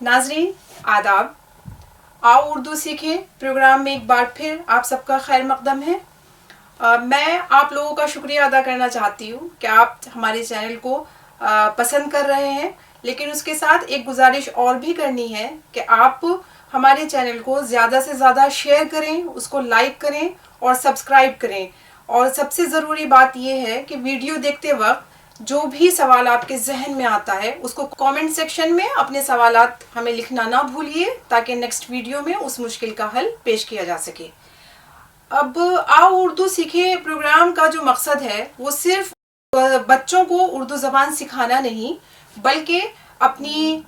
नाजरीन आदाब। आओ उर्दू सीखें प्रोग्राम में एक बार फिर आप सबका खैर मकदम है। मैं आप लोगों का शुक्रिया अदा करना चाहती हूँ कि आप हमारे चैनल को पसंद कर रहे हैं, लेकिन उसके साथ एक गुजारिश और भी करनी है कि आप हमारे चैनल को ज़्यादा से ज़्यादा शेयर करें, उसको लाइक करें और सब्सक्राइब करें। और सबसे ज़रूरी बात यह है कि वीडियो देखते वक्त जो भी सवाल आपके जहन में आता है उसको कमेंट सेक्शन में अपने सवालात हमें लिखना ना भूलिए, ताकि नेक्स्ट वीडियो में उस मुश्किल का हल पेश किया जा सके। अब आओ उर्दू सीखे प्रोग्राम का जो मकसद है वो सिर्फ बच्चों को उर्दू ज़बान सिखाना नहीं, बल्कि अपनी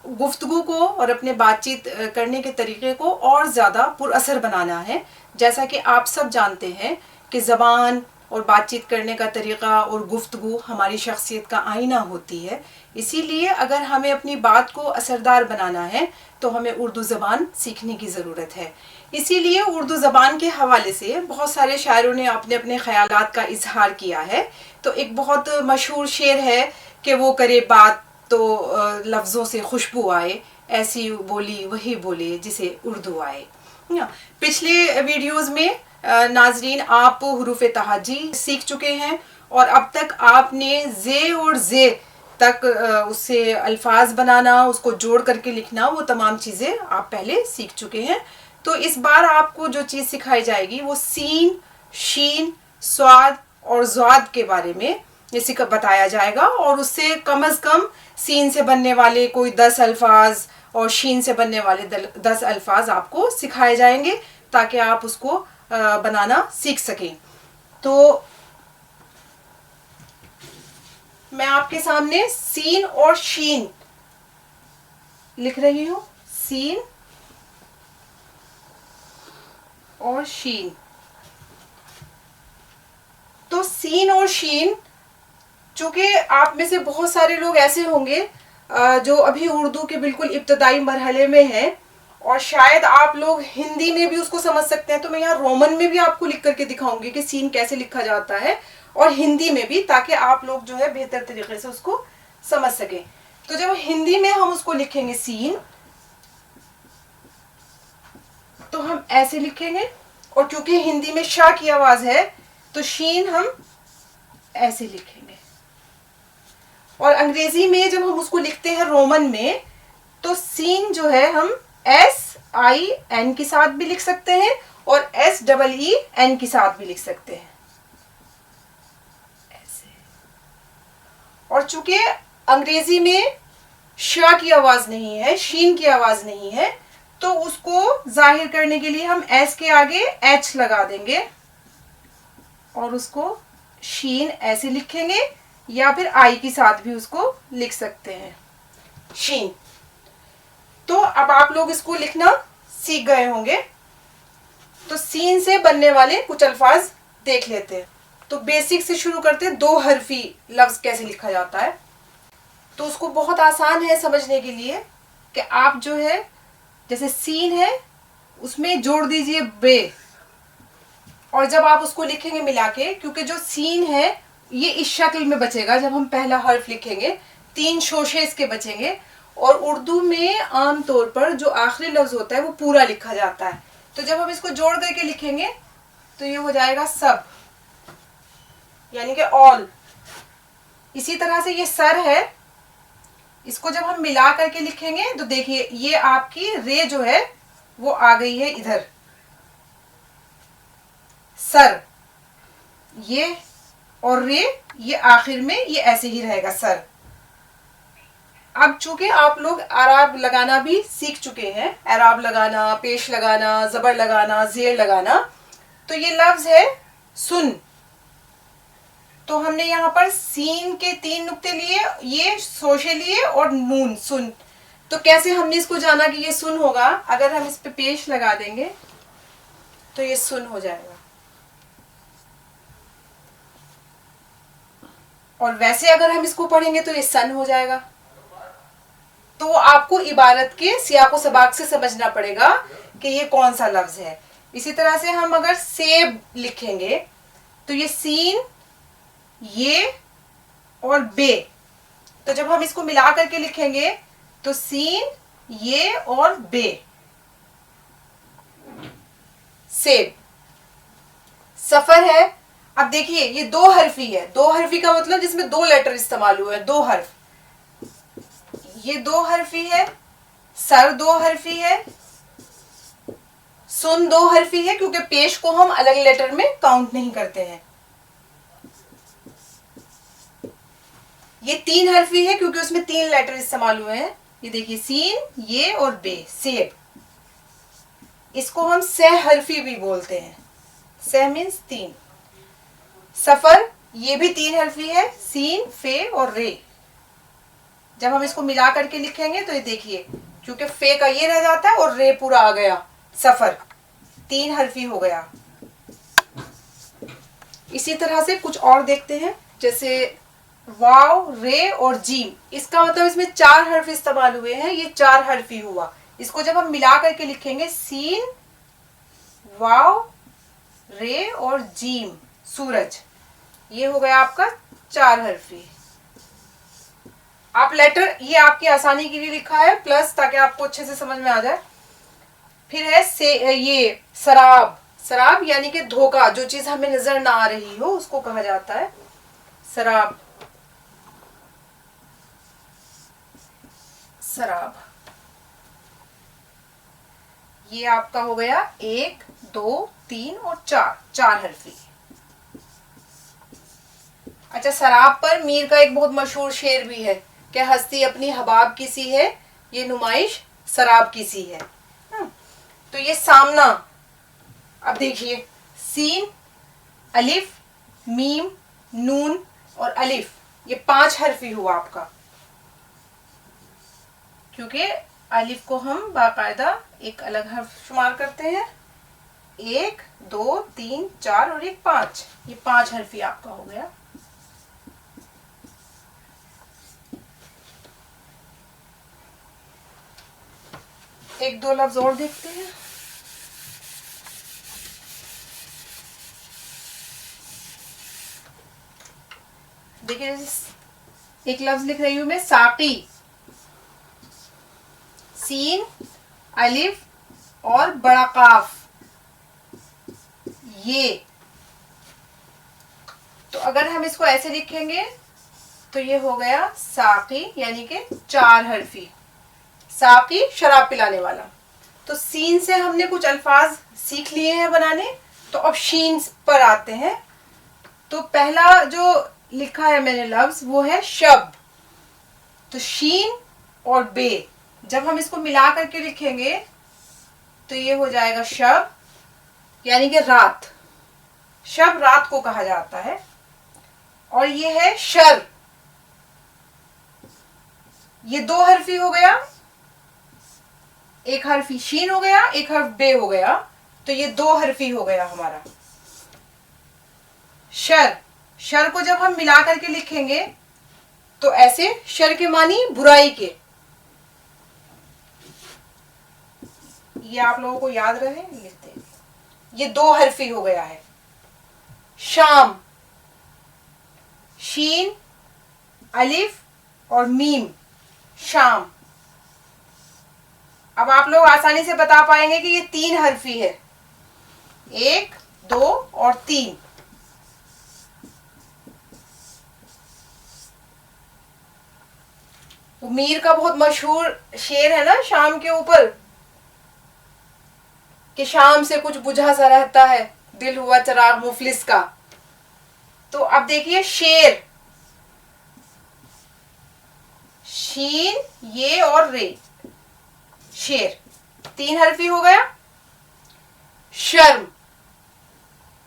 गुफ्तगू को और अपने बातचीत करने के तरीके को और ज़्यादा पुरअसर बनाना है। जैसा कि आप सब जानते हैं कि ज़बान और बातचीत करने का तरीक़ा और गुफ्तगू हमारी शख्सियत का आईना होती है। इसीलिए अगर हमें अपनी बात को असरदार बनाना है तो हमें उर्दू ज़बान सीखने की ज़रूरत है। इसीलिए उर्दू ज़बान के हवाले से बहुत सारे शायरों ने अपने अपने ख़यालात का इजहार किया है। तो एक बहुत मशहूर शेर है कि वो करे बात तो लफ्ज़ों से खुशबू आए, ऐसी बोली वही बोले जिसे उर्दू आए। पिछले वीडियोज़ में नाजरीन आप हुरूफ तहाजी सीख चुके हैं और अब तक आपने जे और जे तक उससे अल्फाज बनाना, उसको जोड़ करके लिखना, वो तमाम चीज़ें आप पहले सीख चुके हैं। तो इस बार आपको जो चीज़ सिखाई जाएगी वो सीन, शीन, स्वाद और ज़्वाद के बारे में इसी का बताया जाएगा। और उससे कम अज़ कम सीन से बनने वाले कोई 10 अल्फाज और शीन से बनने वाले 10 अल्फाज आपको सिखाए जाएंगे, ताकि आप उसको बनाना सीख सकें। तो मैं आपके सामने सीन और शीन लिख रही हूं। सीन और शीन। तो सीन और शीन, चूंकि आप में से बहुत सारे लोग ऐसे होंगे जो अभी उर्दू के बिल्कुल इब्तदाई मरहले में हैं और शायद आप लोग हिंदी में भी उसको समझ सकते हैं, तो मैं यहाँ रोमन में भी आपको लिख करके दिखाऊंगी कि सीन कैसे लिखा जाता है, और हिंदी में भी, ताकि आप लोग जो है बेहतर तरीके से उसको समझ सकें। तो जब हिंदी में हम उसको लिखेंगे सीन, तो हम ऐसे लिखेंगे, और क्योंकि हिंदी में शाह की आवाज है तो शीन हम ऐसे लिखेंगे। और अंग्रेजी में जब हम उसको लिखते हैं रोमन में, तो सीन जो है हम SIN के साथ भी लिख सकते हैं और SEEN के साथ भी लिख सकते हैं ऐसे। और चूंकि अंग्रेजी में शाह की आवाज नहीं है, शीन की आवाज नहीं है, तो उसको जाहिर करने के लिए हम S के आगे H लगा देंगे और उसको शीन ऐसे लिखेंगे, या फिर I के साथ भी उसको लिख सकते हैं, शीन। तो अब आप लोग इसको लिखना सीख गए होंगे। तो सीन से बनने वाले कुछ अल्फाज देख लेते हैं। तो बेसिक से शुरू करते हैं। 2 हरफी लफ्ज कैसे लिखा जाता है, तो उसको बहुत आसान है समझने के लिए कि आप जो है, जैसे सीन है उसमें जोड़ दीजिए बे, और जब आप उसको लिखेंगे मिला के, क्योंकि जो सीन है ये इस शक्ल में बचेगा, जब हम पहला हर्फ लिखेंगे 3 शोशे इसके बचेंगे। और उर्दू में आम तौर पर जो आखिरी लफ्ज होता है वो पूरा लिखा जाता है। तो जब हम इसको जोड़ करके लिखेंगे तो ये हो जाएगा सब, यानी कि ऑल। इसी तरह से ये सर है, इसको जब हम मिला करके लिखेंगे तो देखिए ये आपकी रे जो है वो आ गई है इधर, सर, ये और रे ये आखिर में ये ऐसे ही रहेगा, सर। अब चूंकि आप लोग आराब लगाना भी सीख चुके हैं, एराब लगाना, पेश लगाना, जबर लगाना, जेर लगाना, तो ये लफ्ज है सुन। तो हमने यहाँ पर सीन के 3 नुक्ते लिए, ये शोशे लिए और नून, सुन। तो कैसे हमने इसको जाना कि ये सुन होगा? अगर हम इस पे पेश लगा देंगे तो ये सुन हो जाएगा, और वैसे अगर हम इसको पढ़ेंगे तो ये सन हो जाएगा। तो आपको इबारत के सियाको सबाक से समझना पड़ेगा कि ये कौन सा लफ्ज है। इसी तरह से हम अगर सेब लिखेंगे तो ये सीन, ये और बे, तो जब हम इसको मिला करके लिखेंगे तो सीन, ये और बे, सेब। सफर है। अब देखिए ये दो हरफी है। दो हरफी का मतलब जिसमें दो लेटर इस्तेमाल हुए हैं, दो हर्फ। ये दो हरफी है, सर दो हरफी है, सुन दो हरफी है, क्योंकि पेश को हम अलग लेटर में काउंट नहीं करते हैं। ये तीन हरफी है क्योंकि उसमें तीन लेटर इस्तेमाल हुए हैं। ये देखिए सीन, ये और बे, सेब। इसको हम सह हरफी भी बोलते हैं। सह मीन्स तीन। सफर, ये भी तीन हरफी है, सीन, फे और रे। जब हम इसको मिला करके लिखेंगे तो ये देखिए, क्योंकि फे का ये रह जाता है और रे पूरा आ गया, सफर तीन हरफी हो गया। इसी तरह से कुछ और देखते हैं, जैसे वाव, रे और जीम। इसका मतलब इसमें चार हर्फ इस्तेमाल हुए हैं, ये चार हर्फी हुआ। इसको जब हम मिला करके लिखेंगे, सीन, वाव, रे और जीम, सूरज, ये हो गया आपका चार हर्फी। आप लेटर, ये आपकी आसानी के लिए लिखा है प्लस, ताकि आपको अच्छे से समझ में आ जाए। फिर है से, ये शराब। शराब यानी कि धोखा, जो चीज हमें नजर ना आ रही हो उसको कहा जाता है शराब। शराब, ये आपका हो गया एक, दो, तीन और चार, चार हरफी। अच्छा, शराब पर मीर का एक बहुत मशहूर शेर भी है कि हस्ती अपनी हबाब की सी है, ये नुमाइश शराब की सी है। तो ये सामना, अब देखिए सीन, अलिफ, मीम, नून और अलिफ, ये पांच हरफी हुआ आपका, क्योंकि अलिफ को हम बाकायदा एक अलग हर्फ शुमार करते हैं। एक, दो, तीन, चार और एक पांच, ये पांच हरफी आपका हो गया। एक दो लफ्ज और देखते हैं। देखिए एक लफ्ज लिख रही हूं मैं, साकी। सीन, अलिफ और बड़ा काफ, ये। तो अगर हम इसको ऐसे लिखेंगे तो ये हो गया साकी, यानी कि चार हरफी। साकी, शराब पिलाने वाला। तो सीन से हमने कुछ अल्फाज सीख लिए हैं बनाने, तो अब शीन पर आते हैं। तो पहला जो लिखा है मैंने लफ्ज, वो है शब। तो शीन और बे, जब हम इसको मिला करके लिखेंगे तो ये हो जाएगा शब, यानी कि रात। शब रात को कहा जाता है। और ये है शर, ये दो हरफी हो गया, एक हरफी शीन हो गया, एक हर्फ बे हो गया, तो ये दो हरफी हो गया हमारा शर। शर को जब हम मिला करके लिखेंगे तो ऐसे, शर के मानी बुराई के। ये आप लोगों को याद रहे, लिखते हैं। ये दो हरफी हो गया है। शाम, शीन, अलिफ और मीम, शाम। अब आप लोग आसानी से बता पाएंगे कि ये तीन हरफी है, एक, दो और तीन। मीर का बहुत मशहूर शेर है ना शाम के ऊपर, कि शाम से कुछ बुझा सा रहता है, दिल हुआ चिराग मुफलिस का। तो अब देखिए शेर, शीन, ये और रे, शेर, तीन हरफी हो गया। शर्म,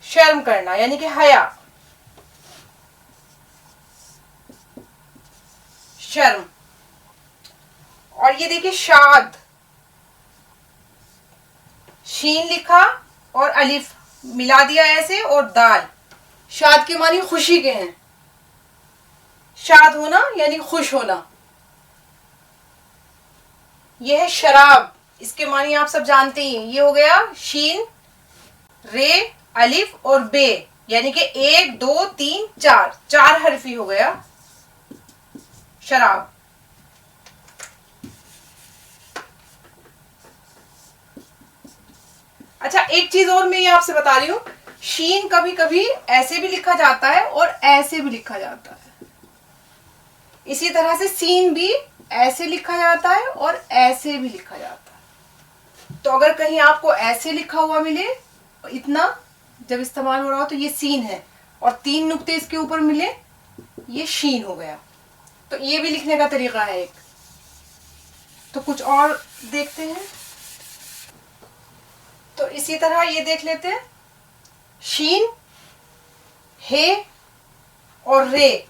शर्म करना यानी कि हया, शर्म। और ये देखिए शाद, शीन लिखा और अलिफ मिला दिया ऐसे, और दाल। शाद के मानी खुशी के हैं, शाद होना यानी खुश होना। यह है शराब, इसके मानी आप सब जानते ही हैं। ये हो गया शीन, रे, अलिफ और बे, यानी कि एक, दो, तीन, चार, चार हरफी हो गया शराब। एक चीज और मैं ये आपसे बता रही हूँ, शीन कभी कभी ऐसे भी लिखा जाता है और ऐसे भी लिखा जाता है। इसी तरह से सीन भी ऐसे लिखा जाता है और ऐसे भी लिखा जाता है। तो अगर कहीं आपको ऐसे लिखा हुआ मिले, इतना जब इस्तेमाल हो रहा हो, तो ये सीन है, और 3 नुक्ते इसके ऊपर मिले, ये शीन हो गया। तो ये भी लिखने का तरीका है एक। तो कुछ और देखते हैं। तो इसी तरह ये देख लेते हैं, शीन, हे और रे,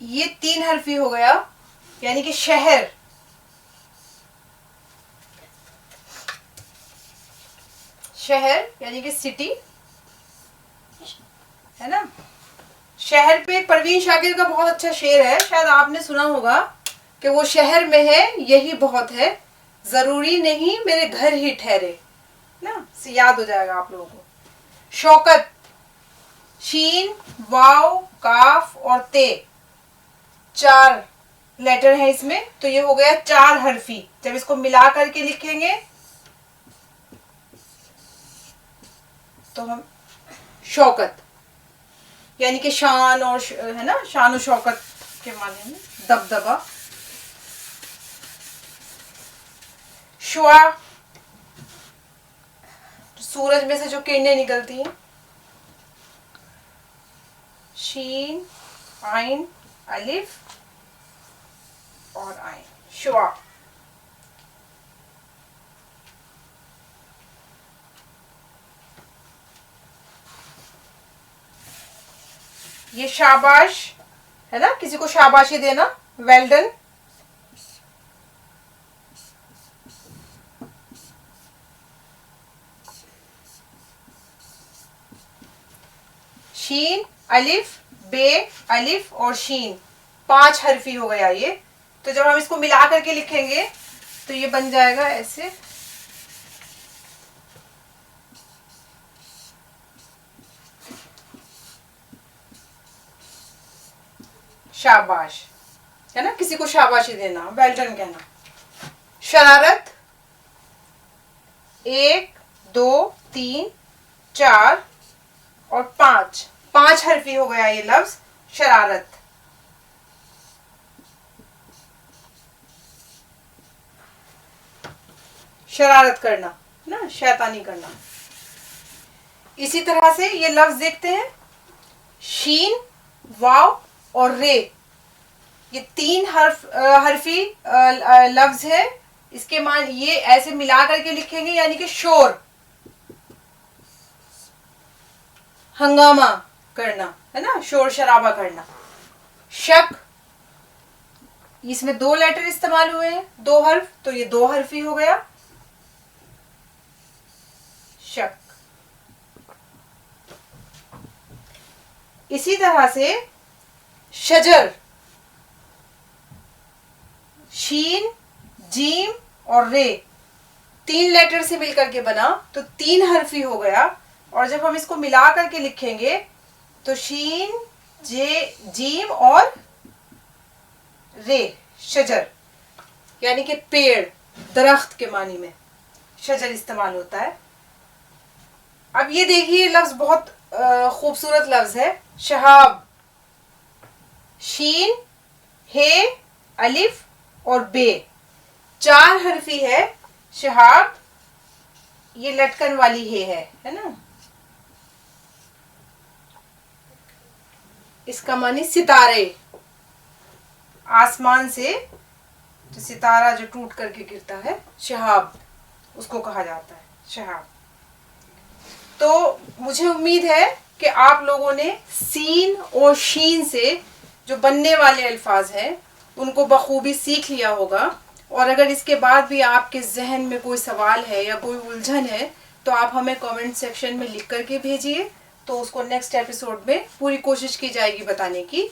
ये 3 हर्फी हो गया, यानी कि शहर। शहर यानी कि सिटी, है ना। शहर पे परवीन शाकिर का बहुत अच्छा शेर है, शायद आपने सुना होगा, कि वो शहर में है यही बहुत है, जरूरी नहीं मेरे घर ही ठहरे ना, से याद हो जाएगा आप लोगों को। शौकत, शीन, वाव, काफ और ते, 4 लेटर है इसमें, तो ये हो गया 4 हर्फी। जब इसको मिला करके लिखेंगे तो हम शौकत, यानी कि शान और है ना, शान और शौकत के माने में, दबदबा। शुआ, सूरज में से जो किरणें निकलती हैं। शीन, आइन, अलिफ और आइन, शुआ। ये शाबाश है ना, किसी को शाबाशी देना, वेल डन। शीन, अलिफ, बे, अलिफ और शीन, 5 हर्फी हो गया ये। तो जब हम इसको मिला करके लिखेंगे तो ये बन जाएगा ऐसे, शाबाश, है ना, किसी को शाबाशी देना, वेल डन कहना। शरारत, 1, 2, 3, 4 और 5 हर्फी हो गया ये लफ्ज शरारत। शरारत करना ना, शैतानी करना। इसी तरह से ये लफ्ज देखते हैं, शीन, वाव और रे, ये 3 हर्फी लफ्ज है। इसके मान ये ऐसे मिला करके लिखेंगे, यानी कि शोर, हंगामा करना, है ना, शोर शराबा करना। शक, इसमें 2 लेटर इस्तेमाल हुए हैं, 2 हर्फ, तो ये 2 हर्फी हो गया शक। इसी तरह से शजर, शीन, जीम और रे, 3 लेटर से मिलकर के बना, तो 3 हर्फी हो गया। और जब हम इसको मिला करके लिखेंगे तो शीन, जीम और रे, शजर, यानी कि पेड़, दरख्त के मानी में शजर इस्तेमाल होता है। अब ये देखिए लफ्ज बहुत खूबसूरत लफ्ज है, शहाब, शीन, हे, अलिफ और बे, 4 हर्फी है शहाब, ये लटकन वाली हे है ना। इसका मानी सितारे, आसमान से जो सितारा जो टूट करके गिरता है, शहाब उसको कहा जाता है, शहाब। तो मुझे उम्मीद है कि आप लोगों ने सीन और शीन से जो बनने वाले अल्फाज हैं उनको बखूबी सीख लिया होगा। और अगर इसके बाद भी आपके जहन में कोई सवाल है या कोई उलझन है तो आप हमें कमेंट सेक्शन में लिख करके भेजिए, तो उसको नेक्स्ट एपिसोड में पूरी कोशिश की जाएगी बताने की।